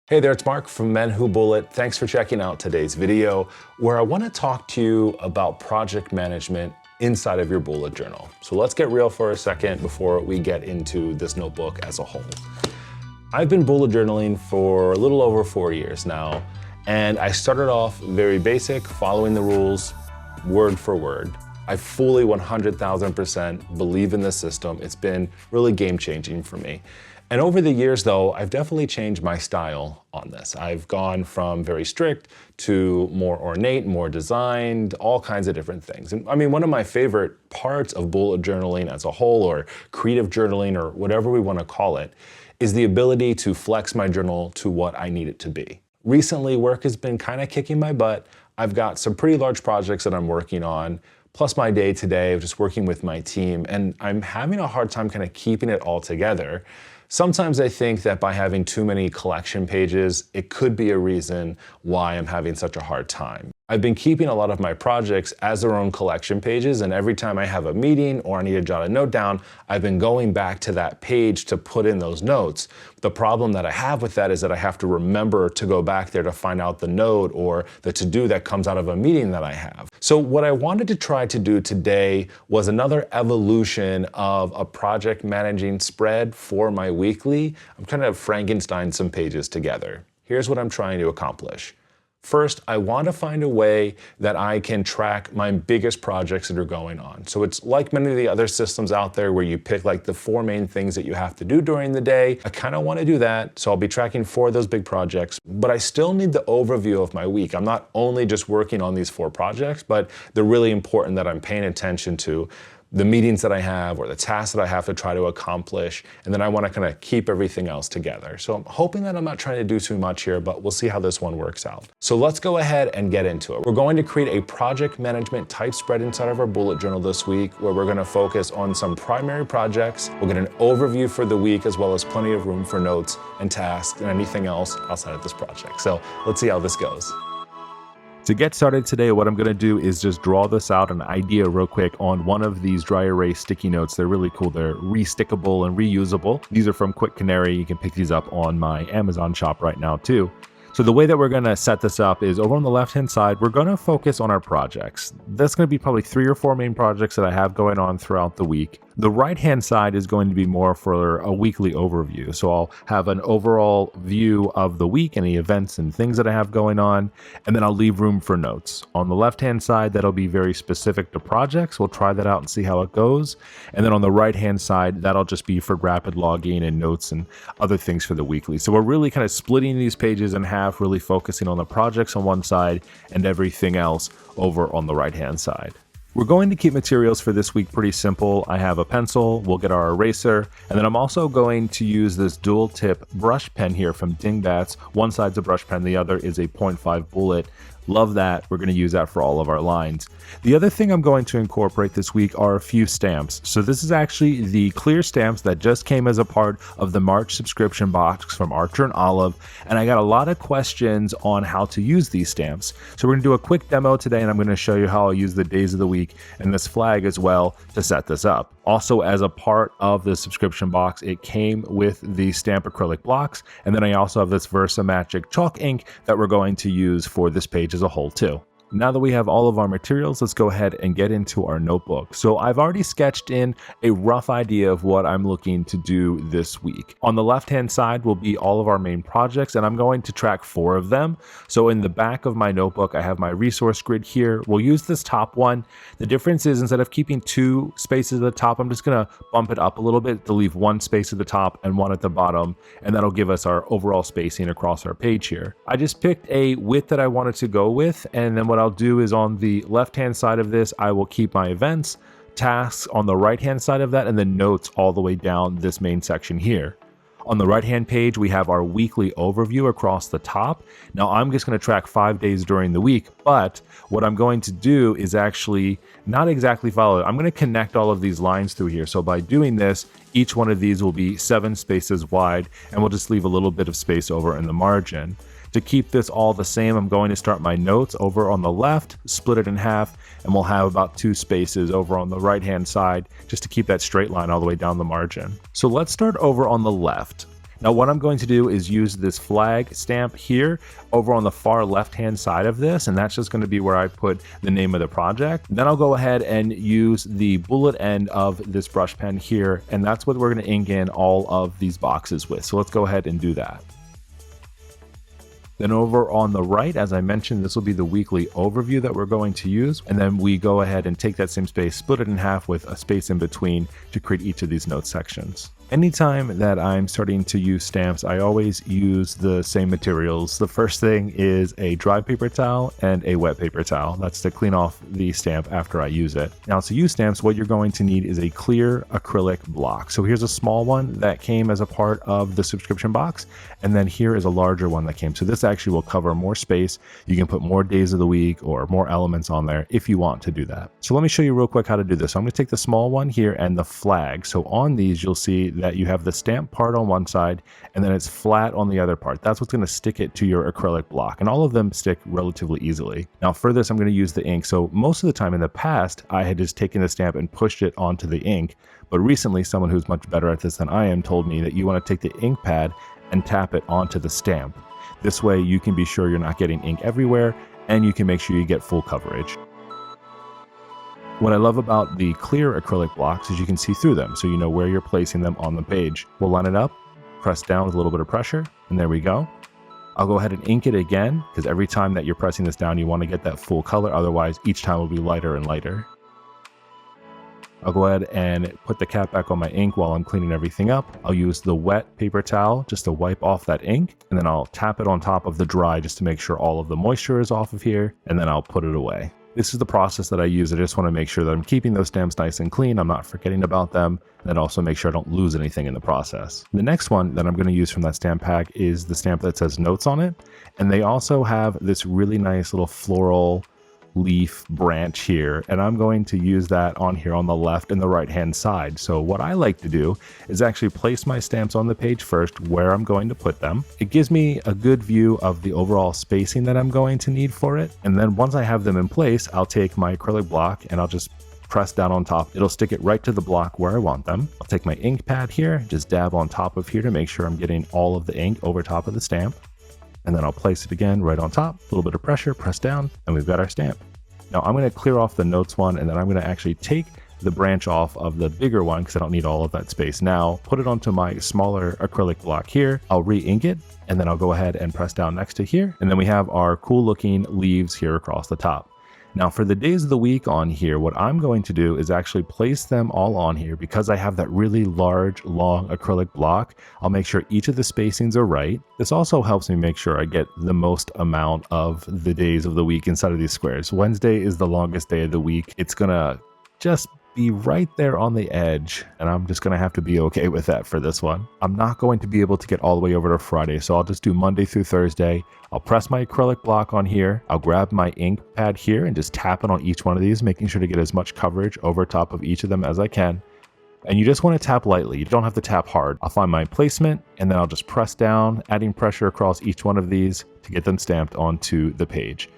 Hey there, it's Mark from Men Who Bullet. Thanks for checking out today's video, where I want to talk to you about project management inside of your bullet journal. So let's get real for a second before we get into this notebook as a whole. I've been bullet journaling for a little over 4 years now, and I started off very basic, following the rules word for word. I fully 100,000% believe in this system. It's been really game-changing for me. And over the years, though, I've definitely changed my style on this. I've gone from very strict to more ornate, more designed, all kinds of different things. And I mean, one of my favorite parts of bullet journaling as a whole, or creative journaling, or whatever we want to call it, is the ability to flex my journal to what I need it to be. Recently, work has been kind of kicking my butt. I've got some pretty large projects that I'm working on, plus my day-to-day of just working with my team, and I'm having a hard time kind of keeping it all together. Sometimes I think that by having too many collection pages, it could be a reason why I'm having such a hard time. I've been keeping a lot of my projects as their own collection pages, and every time I have a meeting or I need to jot a note down, I've been going back to that page to put in those notes. The problem that I have with that is that I have to remember to go back there to find out the note or the to-do that comes out of a meeting that I have. So what I wanted to try to do today was another evolution of a project managing spread for my weekly. I'm kind of Frankenstein some pages together. Here's what I'm trying to accomplish. First, I want to find a way that I can track my biggest projects that are going on. So it's like many of the other systems out there where you pick like the 4 main things that you have to do during the day. I kind of want to do that. So I'll be tracking 4 of those big projects, but I still need the overview of my week. I'm not only just working on these 4 projects, but they're really important that I'm paying attention to the meetings that I have or the tasks that I have to try to accomplish, and then I want to kind of keep everything else together. So I'm hoping that I'm not trying to do too much here, but we'll see how this one works out. So let's go ahead and get into it. We're going to create a project management type spread inside of our bullet journal this week, where we're going to focus on some primary projects. We'll get an overview for the week, as well as plenty of room for notes and tasks and anything else outside of this project. So let's see how this goes. To get started today, what I'm going to do is just draw this out, an idea real quick, on one of these dry erase sticky notes. They're really cool. They're restickable and reusable. These are from Quick Canary. You can pick these up on my Amazon shop right now too. So the way that we're going to set this up is over on the left-hand side, we're going to focus on our projects. That's going to be probably 3 or 4 main projects that I have going on throughout the week. The right-hand side is going to be more for a weekly overview. So I'll have an overall view of the week, any events and things that I have going on, and then I'll leave room for notes. On the left-hand side, that'll be very specific to projects. We'll try that out and see how it goes. And then on the right-hand side, that'll just be for rapid logging and notes and other things for the weekly. So we're really kind of splitting these pages in half, really focusing on the projects on one side and everything else over on the right-hand side. We're going to keep materials for this week pretty simple. I have a pencil, we'll get our eraser, and then I'm also going to use this dual tip brush pen here from Dingbats. One side's a brush pen, the other is a 0.5 bullet. Love that. We're going to use that for all of our lines. The other thing I'm going to incorporate this week are a few stamps. So this is actually the clear stamps that just came as a part of the March subscription box from Archer and Olive, and I got a lot of questions on how to use these stamps. So we're going to do a quick demo today, and I'm going to show you how I'll use the days of the week and this flag as well to set this up. Also, as a part of the subscription box, it came with the stamp acrylic blocks, and then I also have this Versa Magic chalk ink that we're going to use for this page as a whole too. Now that we have all of our materials, let's go ahead and get into our notebook. So I've already sketched in a rough idea of what I'm looking to do this week. On the left-hand side will be all of our main projects, and I'm going to track 4 of them. So in the back of my notebook, I have my resource grid here. We'll use this top one. The difference is, instead of keeping 2 spaces at the top, I'm just going to bump it up a little bit to leave 1 space at the top and 1 at the bottom, and that'll give us our overall spacing across our page here. I just picked a width that I wanted to go with, and then what I'll do is on the left-hand side of this, I will keep my events, tasks on the right-hand side of that, and then notes all the way down this main section here. On the right-hand page, we have our weekly overview across the top. Now, I'm just going to track 5 days during the week, but what I'm going to do is actually not exactly follow it. I'm going to connect all of these lines through here. So by doing this, each one of these will be 7 spaces wide, and we'll just leave a little bit of space over in the margin. To keep this all the same, I'm going to start my notes over on the left, split it in half, and we'll have about 2 spaces over on the right-hand side just to keep that straight line all the way down the margin. So let's start over on the left. Now what I'm going to do is use this flag stamp here over on the far left-hand side of this, and that's just going to be where I put the name of the project. Then I'll go ahead and use the bullet end of this brush pen here, and that's what we're going to ink in all of these boxes with. So let's go ahead and do that. Then over on the right, as I mentioned, this will be the weekly overview that we're going to use. And then we go ahead and take that same space, split it in half with a space in between to create each of these note sections. Anytime that I'm starting to use stamps, I always use the same materials. The first thing is a dry paper towel and a wet paper towel. That's to clean off the stamp after I use it. Now to use stamps, what you're going to need is a clear acrylic block. So here's a small one that came as a part of the subscription box. And then here is a larger one that came. So this actually will cover more space. You can put more days of the week or more elements on there if you want to do that. So let me show you real quick how to do this. So I'm going to take the small one here and the flag. So on these, you'll see that you have the stamp part on one side and then it's flat on the other part. That's what's going to stick it to your acrylic block, and all of them stick relatively easily. Now for this, I'm going to use the ink. So most of the time in the past, I had just taken the stamp and pushed it onto the ink. But recently, someone who's much better at this than I am told me that you want to take the ink pad and tap it onto the stamp. This way you can be sure you're not getting ink everywhere, and you can make sure you get full coverage. What I love about the clear acrylic blocks is you can see through them, so you know where you're placing them on the page. We'll line it up, press down with a little bit of pressure, and there we go. I'll go ahead and ink it again, because every time that you're pressing this down, you want to get that full color, otherwise each time will be lighter and lighter. I'll go ahead and put the cap back on my ink while I'm cleaning everything up. I'll use the wet paper towel just to wipe off that ink, and then I'll tap it on top of the dry just to make sure all of the moisture is off of here, and then I'll put it away. This is the process that I use. I just want to make sure that I'm keeping those stamps nice and clean. I'm not forgetting about them, and also make sure I don't lose anything in the process. The next one that I'm going to use from that stamp pack is the stamp that says notes on it. And they also have this really nice little floral leaf branch here, and I'm going to use that on here on the left and the right hand side. So what I like to do is actually place my stamps on the page first where I'm going to put them. It gives me a good view of the overall spacing that I'm going to need for it, and then once I have them in place, I'll take my acrylic block and I'll just press down on top. It'll stick it right to the block where I want them. I'll take my ink pad here, just dab on top of here to make sure I'm getting all of the ink over top of the stamp. And then I'll place it again right on top, a little bit of pressure, press down, and we've got our stamp. Now I'm going to clear off the notes one, and then I'm going to actually take the branch off of the bigger one because I don't need all of that space now. Put it onto my smaller acrylic block here. I'll re-ink it, and then I'll go ahead and press down next to here. And then we have our cool looking leaves here across the top. Now for the days of the week on here, what I'm going to do is actually place them all on here because I have that really large, long acrylic block. I'll make sure each of the spacings are right. This also helps me make sure I get the most amount of the days of the week inside of these squares. Wednesday is the longest day of the week. It's gonna just be right there on the edge, and I'm just gonna have to be okay with that for this one. I'm not going to be able to get all the way over to Friday, so I'll just do Monday through Thursday. I'll press my acrylic block on here. I'll grab my ink pad here and just tap it on each one of these, making sure to get as much coverage over top of each of them as I can. And you just want to tap lightly. You don't have to tap hard. I'll find my placement, and then I'll just press down, adding pressure across each one of these to get them stamped onto the page.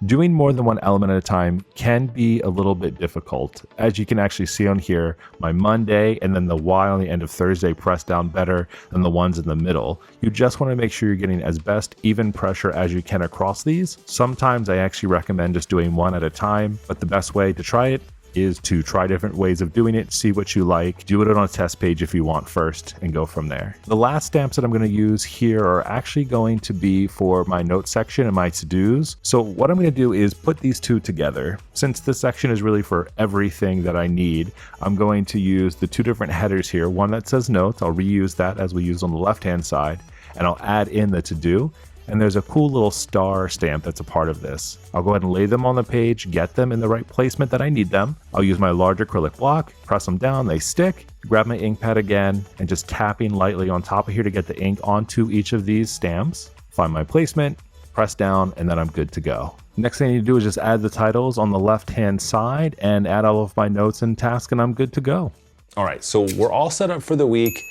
Doing more than one element at a time can be a little bit difficult. As you can actually see on here, my Monday and then the Y on the end of Thursday press down better than the ones in the middle. You just want to make sure you're getting as best even pressure as you can across these. Sometimes I actually recommend just doing one at a time, but the best way to try it is to try different ways of doing it, see what you like, do it on a test page if you want first, and go from there. The last stamps that I'm going to use here are actually going to be for my notes section and my to-dos. So what I'm going to do is put these two together. Since this section is really for everything that I need, I'm going to use the two different headers here. One that says notes, I'll reuse that as we use on the left-hand side, and I'll add in the to-do. And there's a cool little star stamp that's a part of this. I'll go ahead and lay them on the page, get them in the right placement that I need them. I'll use my large acrylic block, press them down, they stick, grab my ink pad again, and just tapping lightly on top of here to get the ink onto each of these stamps. Find my placement, press down, and then I'm good to go. Next thing I need to do is just add the titles on the left-hand side and add all of my notes and tasks, and I'm good to go. All right, so we're all set up for the week.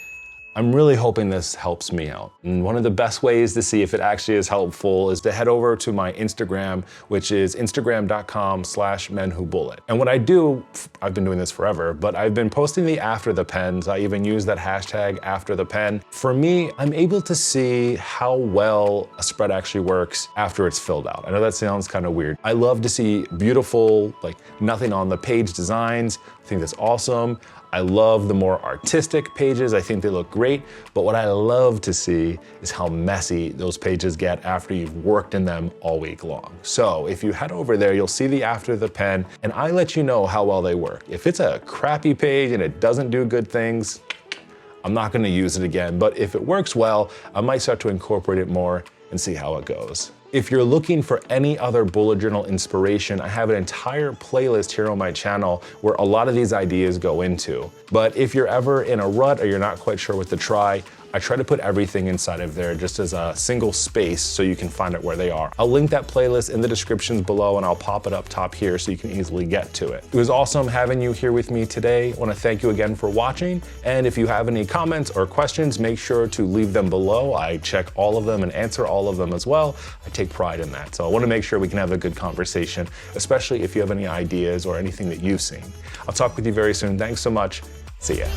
I'm really hoping this helps me out. And one of the best ways to see if it actually is helpful is to head over to my Instagram, which is instagram.com/menwhobullet. And what I do, I've been doing this forever, but I've been posting the after the pens. I even use that hashtag after the pen. For me, I'm able to see how well a spread actually works after it's filled out. I know that sounds kind of weird. I love to see beautiful, like nothing on the page designs. I think that's awesome. I love the more artistic pages. I think they look great. But what I love to see is how messy those pages get after you've worked in them all week long. So if you head over there, you'll see the after the pen, and I let you know how well they work. If it's a crappy page and it doesn't do good things, I'm not gonna use it again. But if it works well, I might start to incorporate it more and see how it goes. If you're looking for any other bullet journal inspiration, I have an entire playlist here on my channel where a lot of these ideas go into. But if you're ever in a rut or you're not quite sure what to try, I try to put everything inside of there just as a single space so you can find it where they are. I'll link that playlist in the descriptions below, and I'll pop it up top here so you can easily get to it. It was awesome having you here with me today. I want to thank you again for watching. And if you have any comments or questions, make sure to leave them below. I check all of them and answer all of them as well. I take pride in that. So I want to make sure we can have a good conversation, especially if you have any ideas or anything that you've seen. I'll talk with you very soon. Thanks so much. See ya.